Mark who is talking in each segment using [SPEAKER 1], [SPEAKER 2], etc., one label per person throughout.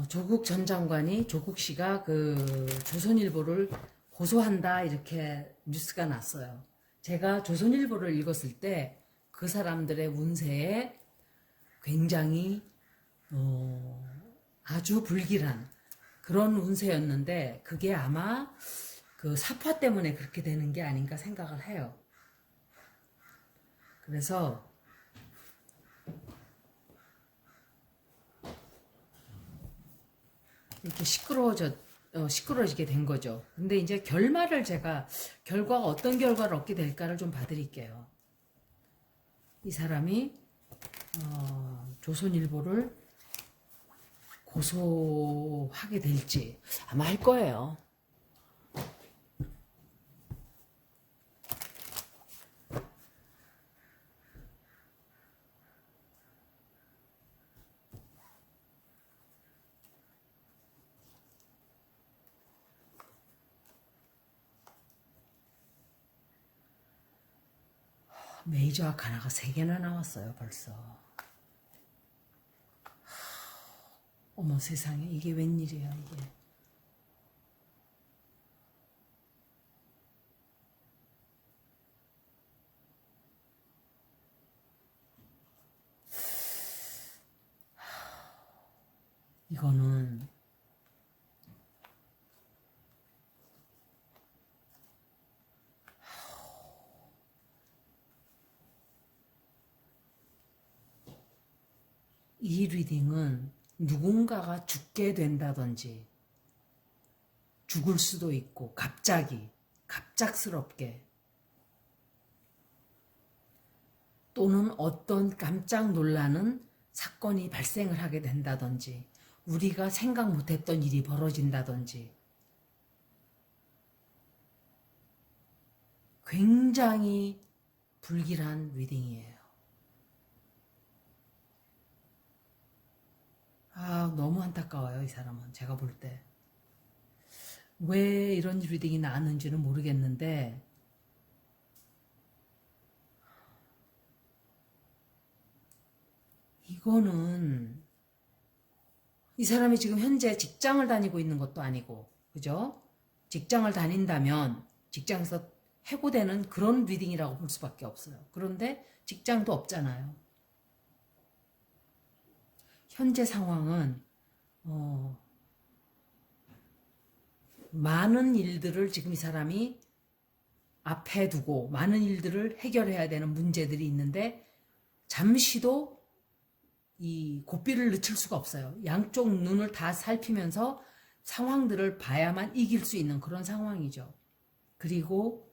[SPEAKER 1] 조국 전 장관이 조국 씨가 그 조선일보를 고소한다 이렇게 뉴스가 났어요. 제가 조선일보를 읽었을 때 그 사람들의 운세에 굉장히 아주 불길한 그런 운세였는데 그게 아마 그 사파 때문에 그렇게 되는 게 아닌가 생각을 해요. 그래서 이렇게 시끄러워지게 된 거죠. 근데 이제 결과가 어떤 결과를 얻게 될까를 좀 봐드릴게요. 이 사람이, 조선일보를 고소하게 될지 아마 할 거예요. 메이저 아카나가 3개나 나왔어요, 벌써. 어머 세상에, 이게 웬일이야, 이게. 이거는 이 리딩은 누군가가 죽게 된다든지 죽을 수도 있고 갑작스럽게 또는 어떤 깜짝 놀라는 사건이 발생을 하게 된다든지 우리가 생각 못했던 일이 벌어진다든지 굉장히 불길한 리딩이에요. 너무 안타까워요, 이 사람은. 제가 볼 때. 왜 이런 리딩이 나왔는지는 모르겠는데, 이거는, 이 사람이 지금 현재 직장을 다니고 있는 것도 아니고, 그죠? 직장을 다닌다면, 직장에서 해고되는 그런 리딩이라고 볼 수밖에 없어요. 그런데 직장도 없잖아요. 현재 상황은 많은 일들을 지금 이 사람이 앞에 두고 많은 일들을 해결해야 되는 문제들이 있는데 잠시도 이 고삐를 늦출 수가 없어요. 양쪽 눈을 다 살피면서 상황들을 봐야만 이길 수 있는 그런 상황이죠. 그리고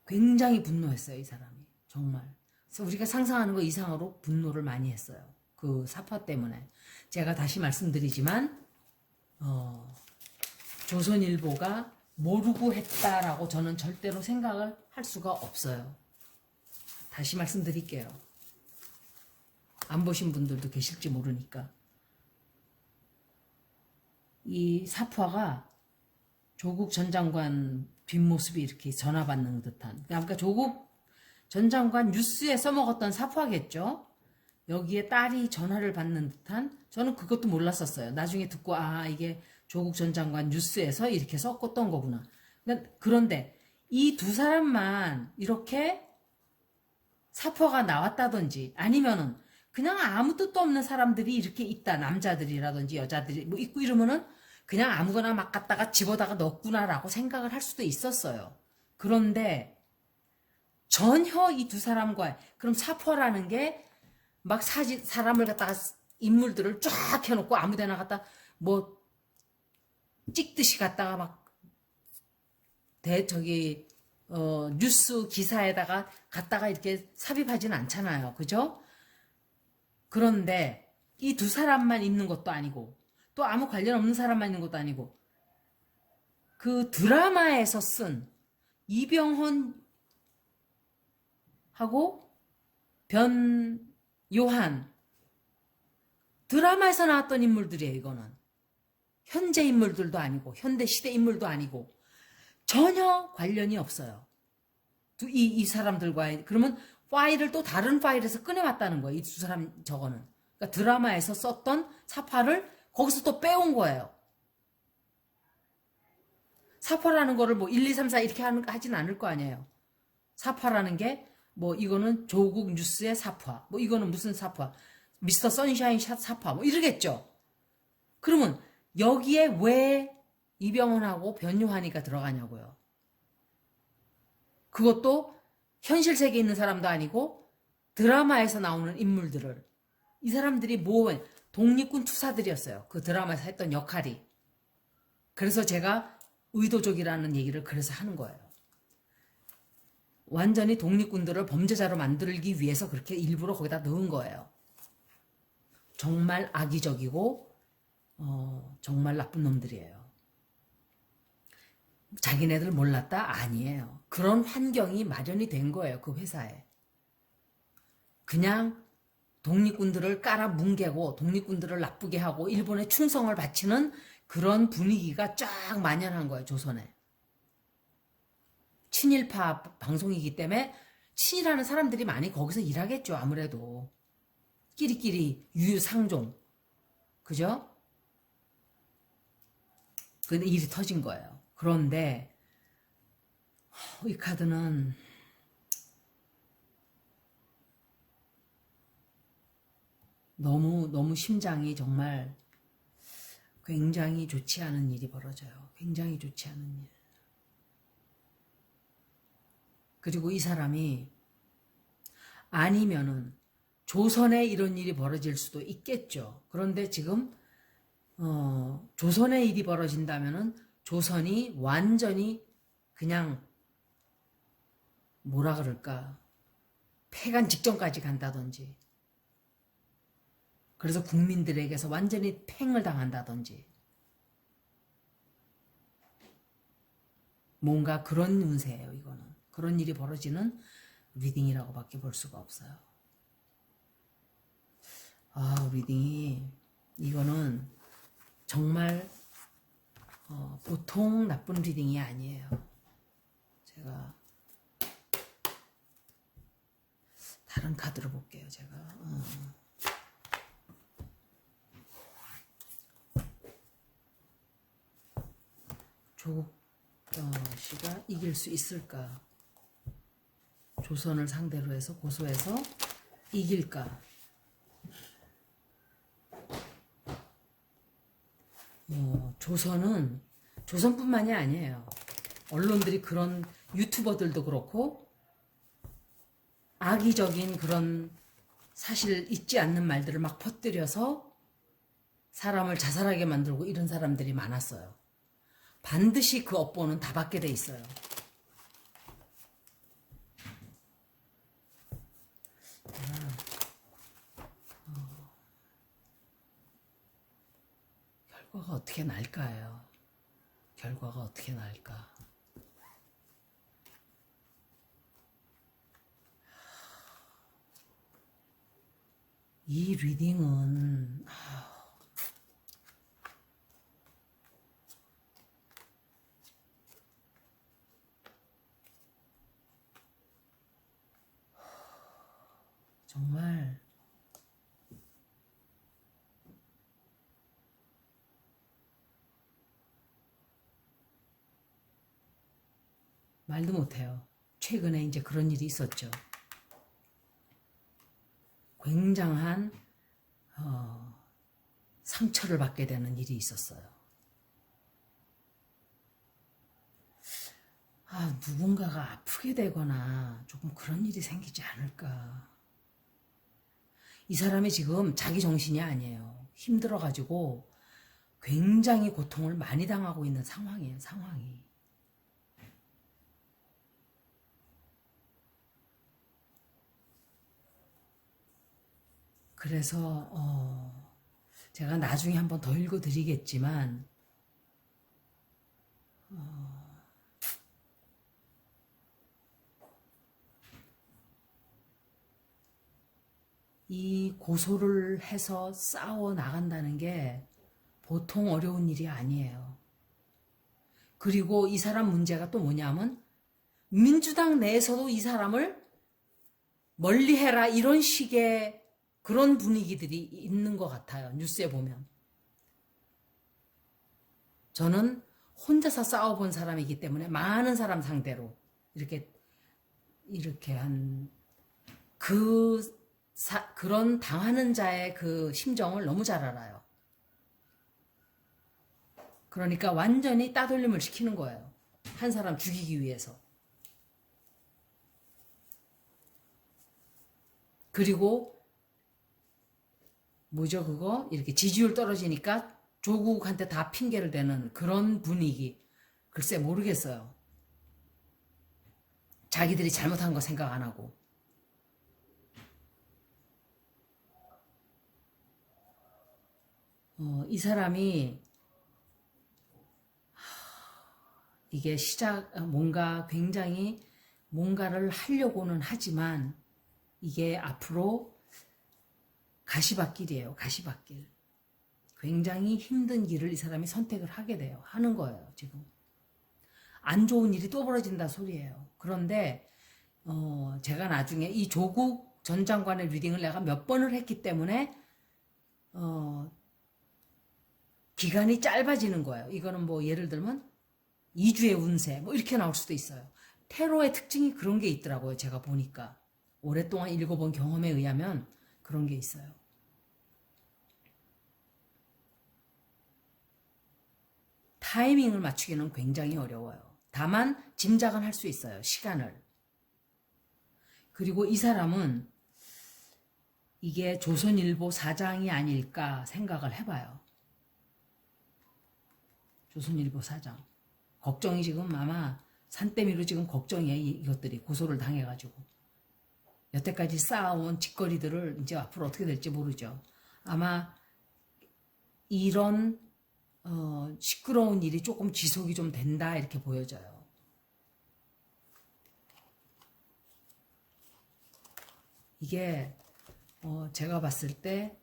[SPEAKER 1] 굉장히 분노했어요, 이 사람이. 정말. 그래서 우리가 상상하는 것 이상으로 분노를 많이 했어요. 그 사파 때문에. 제가 다시 말씀드리지만 조선일보가 모르고 했다라고 저는 절대로 생각을 할 수가 없어요. 다시 말씀드릴게요. 안 보신 분들도 계실지 모르니까. 이 사파가 조국 전 장관 뒷모습이 이렇게 전화 받는 듯한, 그러니까 조국 전 장관 뉴스에 써먹었던 사파겠죠. 여기에 딸이 전화를 받는 듯한, 저는 그것도 몰랐었어요. 나중에 듣고 이게 조국 전 장관 뉴스에서 이렇게 썼던 거구나. 그런데 이 두 사람만 이렇게 사표가 나왔다든지 아니면은 그냥 아무 뜻도 없는 사람들이 이렇게 있다. 남자들이라든지 여자들이 뭐 있고 이러면은 그냥 아무거나 막 갖다가 집어다가 넣었구나라고 생각을 할 수도 있었어요. 그런데 전혀 이 두 사람과, 그럼 사표라는 게 막 사람을 갖다가 인물들을 쫙 해놓고 아무데나 갖다 뭐 찍듯이 갖다가 막 뉴스 기사에다가 갖다가 이렇게 삽입하지는 않잖아요. 그죠? 그런데 이 두 사람만 있는 것도 아니고 또 아무 관련 없는 사람만 있는 것도 아니고 그 드라마에서 쓴 이병헌 하고 변요한, 드라마에서 나왔던 인물들이에요. 이거는 현재 인물들도 아니고 현대 시대 인물도 아니고 전혀 관련이 없어요. 이 사람들과의. 그러면 파일을 또 다른 파일에서 꺼내왔다는 거예요. 이 두 사람 저거는. 그러니까 드라마에서 썼던 사파를 거기서 또 빼온 거예요. 사파라는 거를 뭐 1, 2, 3, 4 이렇게 하진 않을 거 아니에요. 사파라는 게 뭐 이거는 조국 뉴스의 사파, 뭐 이거는 무슨 사파, 미스터 선샤인 샷 사파, 뭐 이러겠죠. 그러면 여기에 왜 이병헌하고 변요한이가 들어가냐고요. 그것도 현실 세계에 있는 사람도 아니고 드라마에서 나오는 인물들을, 이 사람들이 뭐 독립군 투사들이었어요. 그 드라마에서 했던 역할이. 그래서 제가 의도적이라는 얘기를 그래서 하는 거예요. 완전히 독립군들을 범죄자로 만들기 위해서 그렇게 일부러 거기다 넣은 거예요. 정말 악의적이고 정말 나쁜 놈들이에요. 자기네들 몰랐다? 아니에요. 그런 환경이 마련이 된 거예요. 그 회사에. 그냥 독립군들을 깔아 뭉개고 독립군들을 나쁘게 하고 일본에 충성을 바치는 그런 분위기가 쫙 만연한 거예요. 조선에. 친일파 방송이기 때문에 친일하는 사람들이 많이 거기서 일하겠죠. 아무래도. 끼리끼리 유유상종. 그죠? 근데 일이 터진 거예요. 그런데 이 카드는 너무 심장이 정말 굉장히 좋지 않은 일이 벌어져요. 굉장히 좋지 않은 일. 그리고 이 사람이 아니면은 조선에 이런 일이 벌어질 수도 있겠죠. 그런데 지금 조선에 일이 벌어진다면은 조선이 완전히 그냥 뭐라 그럴까, 폐간 직전까지 간다든지, 그래서 국민들에게서 완전히 팽을 당한다든지, 뭔가 그런 운세예요. 이거는 그런 일이 벌어지는 리딩이라고 밖에 볼 수가 없어요. 리딩이 이거는 정말 보통 나쁜 리딩이 아니에요. 제가 다른 카드로 볼게요. 제가 조국 씨가 이길 수 있을까? 조선을 상대로 해서 고소해서 이길까? 조선뿐만이 아니에요. 언론들이 그런, 유튜버들도 그렇고 악의적인 그런 사실 있지 않는 말들을 막 퍼뜨려서 사람을 자살하게 만들고 이런 사람들이 많았어요. 반드시 그 업보는 다 받게 돼 있어요. 결과가 어떻게 날까요? 결과가 어떻게 날까? 이 리딩은 정말 말도 못해요. 최근에 이제 그런 일이 있었죠. 굉장한 상처를 받게 되는 일이 있었어요. 누군가가 아프게 되거나 조금 그런 일이 생기지 않을까. 이 사람이 지금 자기 정신이 아니에요. 힘들어가지고 굉장히 고통을 많이 당하고 있는 상황이에요. 상황이. 그래서 제가 나중에 한번 더 읽어드리겠지만 이 고소를 해서 싸워 나간다는 게 보통 어려운 일이 아니에요. 그리고 이 사람 문제가 또 뭐냐면 민주당 내에서도 이 사람을 멀리해라 이런 식의 그런 분위기들이 있는 것 같아요. 뉴스에 보면. 저는 혼자서 싸워본 사람이기 때문에 많은 사람 상대로 이렇게 한 그런 당하는 자의 그 심정을 너무 잘 알아요. 그러니까 완전히 따돌림을 시키는 거예요. 한 사람 죽이기 위해서. 그리고 뭐죠 그거? 이렇게 지지율 떨어지니까 조국한테 다 핑계를 대는 그런 분위기. 글쎄 모르겠어요. 자기들이 잘못한 거 생각 안 하고. 이 사람이 이게 뭔가 굉장히 뭔가를 하려고는 하지만 이게 앞으로 가시밭길이에요. 가시밭길. 굉장히 힘든 길을 이 사람이 선택을 하는 거예요. 지금. 안 좋은 일이 또 벌어진다 소리예요. 그런데 제가 나중에 이 조국 전 장관의 리딩을 내가 몇 번을 했기 때문에 기간이 짧아지는 거예요. 이거는 뭐 예를 들면 2주의 운세 뭐 이렇게 나올 수도 있어요. 테러의 특징이 그런 게 있더라고요. 제가 보니까. 오랫동안 읽어본 경험에 의하면 그런 게 있어요. 타이밍을 맞추기는 굉장히 어려워요. 다만 짐작은 할 수 있어요. 시간을. 그리고 이 사람은 이게 조선일보 사장이 아닐까 생각을 해봐요. 조선일보 사장. 걱정이 지금 아마 산더미로 지금 걱정이에요. 이것들이 고소를 당해가지고. 여태까지 쌓아온 짓거리들을 이제 앞으로 어떻게 될지 모르죠. 아마 이런 시끄러운 일이 조금 지속이 좀 된다 이렇게 보여져요. 이게 제가 봤을 때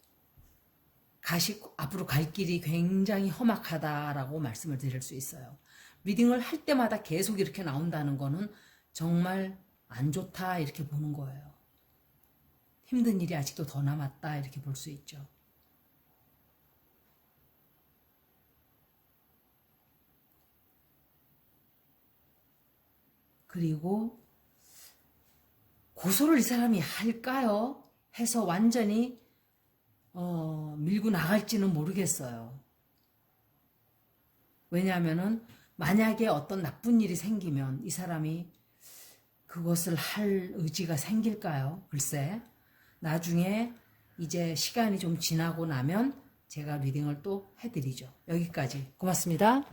[SPEAKER 1] 앞으로 갈 길이 굉장히 험악하다라고 말씀을 드릴 수 있어요. 리딩을 할 때마다 계속 이렇게 나온다는 거는 정말 안 좋다 이렇게 보는 거예요. 힘든 일이 아직도 더 남았다 이렇게 볼 수 있죠. 그리고 고소를 이 사람이 할까요? 해서 완전히 밀고 나갈지는 모르겠어요. 왜냐하면은 만약에 어떤 나쁜 일이 생기면 이 사람이 그것을 할 의지가 생길까요? 글쎄. 나중에 이제 시간이 좀 지나고 나면 제가 리딩을 또 해드리죠. 여기까지. 고맙습니다.